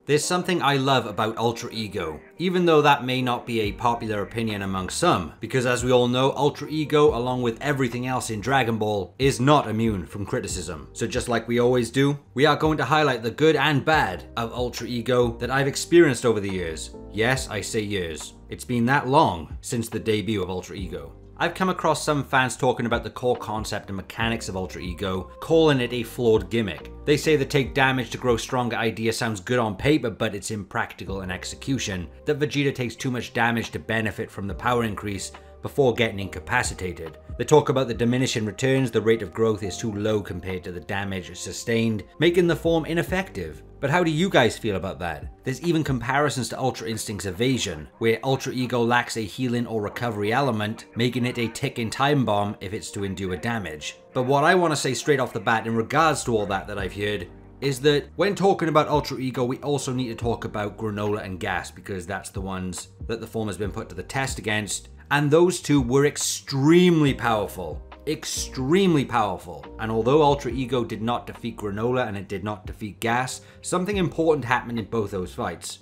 There's something I love about Ultra Ego, even though that may not be a popular opinion among some, because as we all know, Ultra Ego, along with everything else in Dragon Ball, is not immune from criticism. So just like we always do, we are going to highlight the good and bad of Ultra Ego that I've experienced over the years. Yes, I say years. It's been that long since the debut of Ultra Ego. I've come across some fans talking about the core concept and mechanics of Ultra Ego, calling it a flawed gimmick. They say the take damage to grow stronger idea sounds good on paper, but it's impractical in execution, that Vegeta takes too much damage to benefit from the power increase before getting incapacitated. They talk about the diminishing returns, the rate of growth is too low compared to the damage sustained, making the form ineffective. But how do you guys feel about that? There's even comparisons to Ultra Instinct's evasion, where Ultra Ego lacks a healing or recovery element, making it a ticking time bomb if it's to endure damage. But what I want to say straight off the bat in regards to all that I've heard, is that when talking about Ultra Ego, we also need to talk about Granola and Gas, because that's the ones that the form has been put to the test against. And those two were extremely powerful. Extremely powerful. And although Ultra Ego did not defeat Granola and it did not defeat Gas, something important happened in both those fights.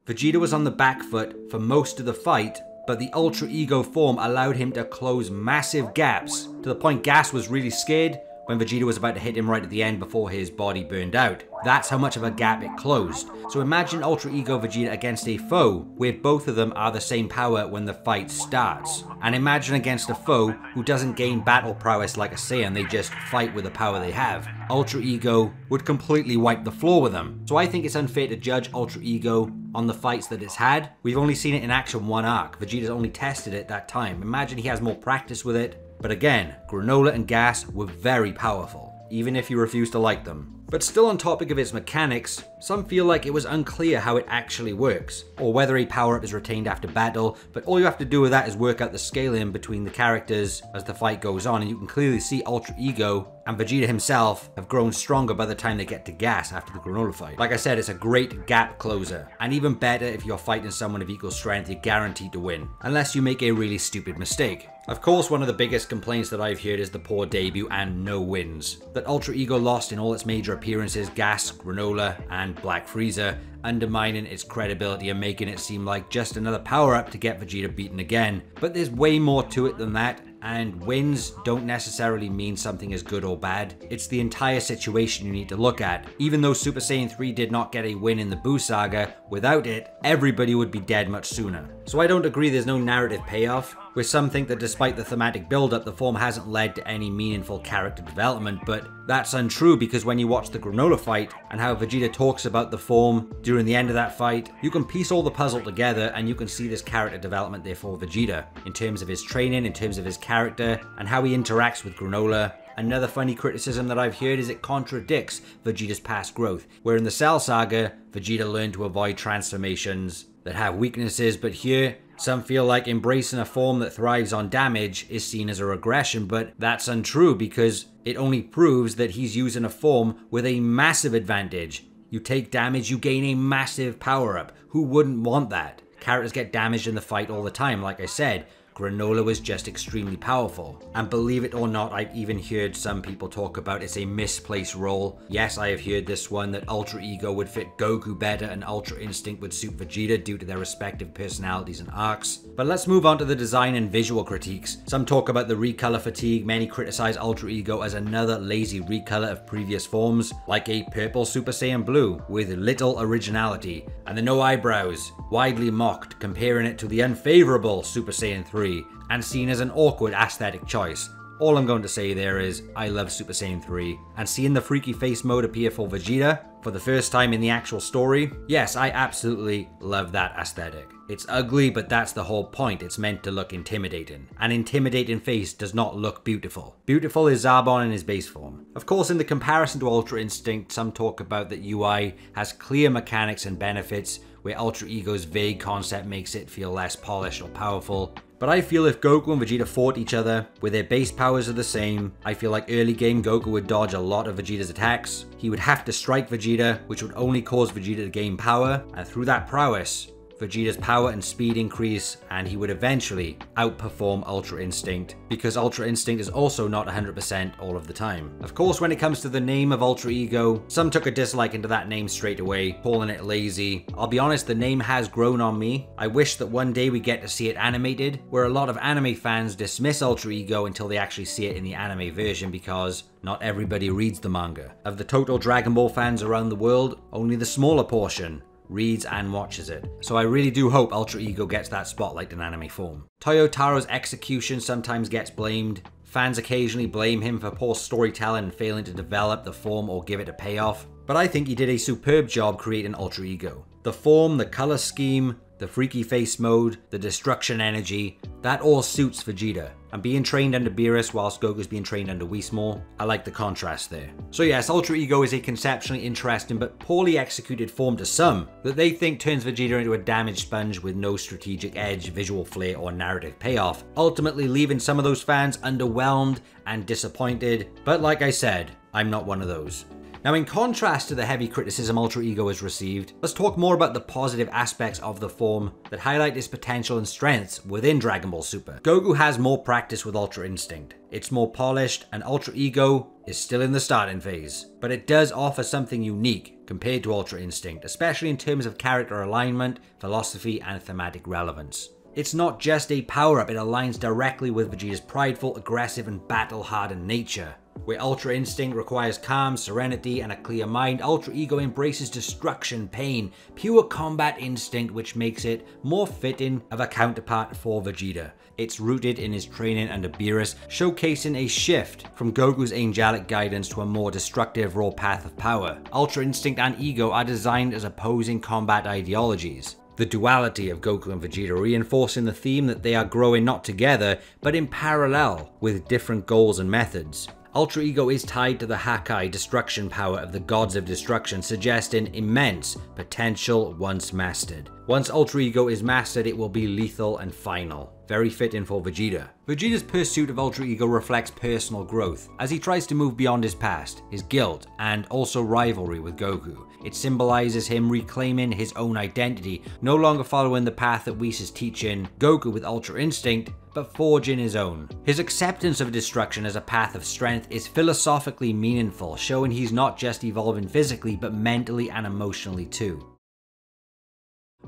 Vegeta was on the back foot for most of the fight, but the Ultra Ego form allowed him to close massive gaps, to the point Gas was really scared when Vegeta was about to hit him right at the end before his body burned out. That's how much of a gap it closed. So imagine Ultra Ego Vegeta against a foe where both of them are the same power when the fight starts. And imagine against a foe who doesn't gain battle prowess like a Saiyan, they just fight with the power they have. Ultra Ego would completely wipe the floor with them. So I think it's unfair to judge Ultra Ego on the fights that it's had. We've only seen it in action one arc. Vegeta's only tested it that time. Imagine he has more practice with it. But again, Granola and Gas were very powerful, even if you refuse to like them. But still on topic of its mechanics, some feel like it was unclear how it actually works, or whether a power-up is retained after battle, but all you have to do with that is work out the scaling between the characters as the fight goes on, and you can clearly see Ultra Ego and Vegeta himself have grown stronger by the time they get to Gas after the Granola fight. Like I said, it's a great gap closer, and even better if you're fighting someone of equal strength, you're guaranteed to win, unless you make a really stupid mistake. Of course, one of the biggest complaints that I've heard is the poor debut and no wins. That Ultra Ego lost in all its major appearances, Gas, Granola, and Black Frieza, undermining its credibility and making it seem like just another power-up to get Vegeta beaten again. But there's way more to it than that, and wins don't necessarily mean something is good or bad. It's the entire situation you need to look at. Even though Super Saiyan 3 did not get a win in the Buu saga, without it, everybody would be dead much sooner. So I don't agree there's no narrative payoff, where some think that despite the thematic build-up, the form hasn't led to any meaningful character development, but that's untrue because when you watch the Granola fight and how Vegeta talks about the form during the end of that fight, you can piece all the puzzle together and you can see this character development there for Vegeta, in terms of his training, in terms of his character, and how he interacts with Granola. Another funny criticism that I've heard is it contradicts Vegeta's past growth, where in the Cell Saga, Vegeta learned to avoid transformations that have weaknesses, but here, some feel like embracing a form that thrives on damage is seen as a regression, but that's untrue because it only proves that he's using a form with a massive advantage. You take damage, you gain a massive power-up. Who wouldn't want that? Characters get damaged in the fight all the time, like I said. Granola was just extremely powerful. And believe it or not, I've even heard some people talk about it's a misplaced role. Yes, I have heard this one, that Ultra Ego would fit Goku better and Ultra Instinct would suit Vegeta due to their respective personalities and arcs. But let's move on to the design and visual critiques. Some talk about the recolor fatigue, many criticize Ultra Ego as another lazy recolor of previous forms, like a purple Super Saiyan Blue with little originality, and the no eyebrows, widely mocked, comparing it to the unfavorable Super Saiyan 3. And seen as an awkward aesthetic choice. All I'm going to say there is, I love Super Saiyan 3, and seeing the freaky face mode appear for Vegeta for the first time in the actual story, yes, I absolutely love that aesthetic. It's ugly, but that's the whole point. It's meant to look intimidating. An intimidating face does not look beautiful. Beautiful is Zarbon in his base form. Of course, in the comparison to Ultra Instinct, some talk about that UI has clear mechanics and benefits, where Ultra Ego's vague concept makes it feel less polished or powerful. But I feel if Goku and Vegeta fought each other, where their base powers are the same, I feel like early game Goku would dodge a lot of Vegeta's attacks. He would have to strike Vegeta, which would only cause Vegeta to gain power, and through that prowess, Vegeta's power and speed increase, and he would eventually outperform Ultra Instinct, because Ultra Instinct is also not 100% all of the time. Of course, when it comes to the name of Ultra Ego, some took a dislike into that name straight away, calling it lazy. I'll be honest, the name has grown on me. I wish that one day we get to see it animated, where a lot of anime fans dismiss Ultra Ego until they actually see it in the anime version, because not everybody reads the manga. Of the total Dragon Ball fans around the world, only the smaller portion reads and watches it. So I really do hope Ultra Ego gets that spotlight in anime form. Toyotaro's execution sometimes gets blamed. Fans occasionally blame him for poor storytelling and failing to develop the form or give it a payoff. But I think he did a superb job creating Ultra Ego. The form, the color scheme, the freaky face mode, the destruction energy, that all suits Vegeta. And being trained under Beerus whilst Goku's being trained under Whis, I like the contrast there. So yes, Ultra Ego is a conceptually interesting but poorly executed form to some that they think turns Vegeta into a damaged sponge with no strategic edge, visual flair, or narrative payoff, ultimately leaving some of those fans underwhelmed and disappointed. But like I said, I'm not one of those. Now, in contrast to the heavy criticism Ultra Ego has received, let's talk more about the positive aspects of the form that highlight its potential and strengths within Dragon Ball Super. Goku has more practice with Ultra Instinct. It's more polished, and Ultra Ego is still in the starting phase. But it does offer something unique compared to Ultra Instinct, especially in terms of character alignment, philosophy, and thematic relevance. It's not just a power-up, it aligns directly with Vegeta's prideful, aggressive, and battle-hardened nature. Where Ultra Instinct requires calm, serenity, and a clear mind, Ultra Ego embraces destruction, pain, pure combat instinct, which makes it more fitting of a counterpart for Vegeta. It's rooted in his training under Beerus, showcasing a shift from Goku's angelic guidance to a more destructive raw path of power. Ultra Instinct and Ego are designed as opposing combat ideologies. The duality of Goku and Vegeta reinforcing the theme that they are growing not together, but in parallel, with different goals and methods. Ultra Ego is tied to the Hakai destruction power of the gods of destruction, suggesting immense potential once mastered. Once Ultra Ego is mastered, it will be lethal and final. Very fitting for Vegeta. Vegeta's pursuit of Ultra Ego reflects personal growth, as he tries to move beyond his past, his guilt, and also rivalry with Goku. It symbolizes him reclaiming his own identity, no longer following the path that Whis is teaching Goku with Ultra Instinct, but forging his own. His acceptance of destruction as a path of strength is philosophically meaningful, showing he's not just evolving physically, but mentally and emotionally too.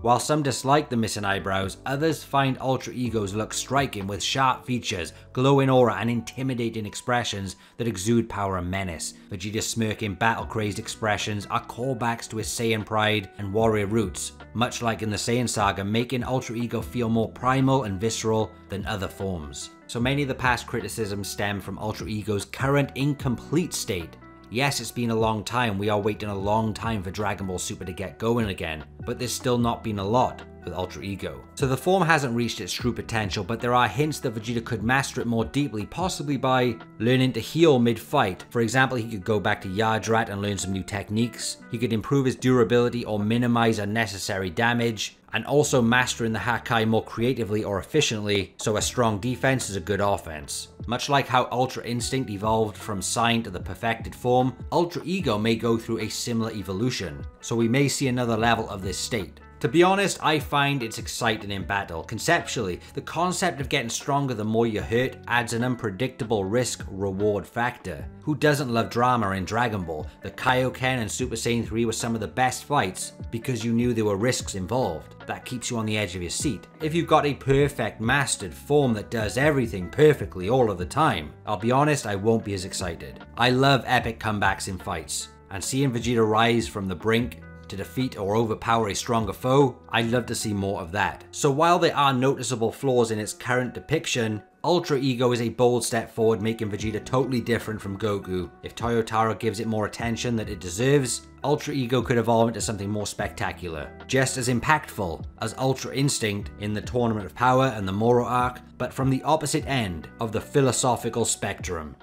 While some dislike the missing eyebrows, others find Ultra Ego's look striking with sharp features, glowing aura, and intimidating expressions that exude power and menace. Vegeta's smirking, battle-crazed expressions are callbacks to his Saiyan pride and warrior roots, much like in the Saiyan saga, making Ultra Ego feel more primal and visceral than other forms. So many of the past criticisms stem from Ultra Ego's current incomplete state. Yes, it's been a long time, we are waiting a long time for Dragon Ball Super to get going again, but there's still not been a lot with Ultra Ego. So the form hasn't reached its true potential, but there are hints that Vegeta could master it more deeply, possibly by learning to heal mid-fight. For example, he could go back to Yardrat and learn some new techniques. He could improve his durability or minimize unnecessary damage, and also mastering the Hakai more creatively or efficiently, so a strong defense is a good offense. Much like how Ultra Instinct evolved from Saiyan to the perfected form, Ultra Ego may go through a similar evolution, so we may see another level of this state. To be honest, I find it's exciting in battle. Conceptually, the concept of getting stronger the more you hurt adds an unpredictable risk-reward factor. Who doesn't love drama in Dragon Ball? The Kaioken and Super Saiyan 3 were some of the best fights because you knew there were risks involved. That keeps you on the edge of your seat. If you've got a perfect mastered form that does everything perfectly all of the time, I'll be honest, I won't be as excited. I love epic comebacks in fights, and seeing Vegeta rise from the brink to defeat or overpower a stronger foe, I'd love to see more of that. So while there are noticeable flaws in its current depiction, Ultra Ego is a bold step forward, making Vegeta totally different from Goku. If Toyotaro gives it more attention that it deserves, Ultra Ego could evolve into something more spectacular. Just as impactful as Ultra Instinct in the Tournament of Power and the Moro arc, but from the opposite end of the philosophical spectrum.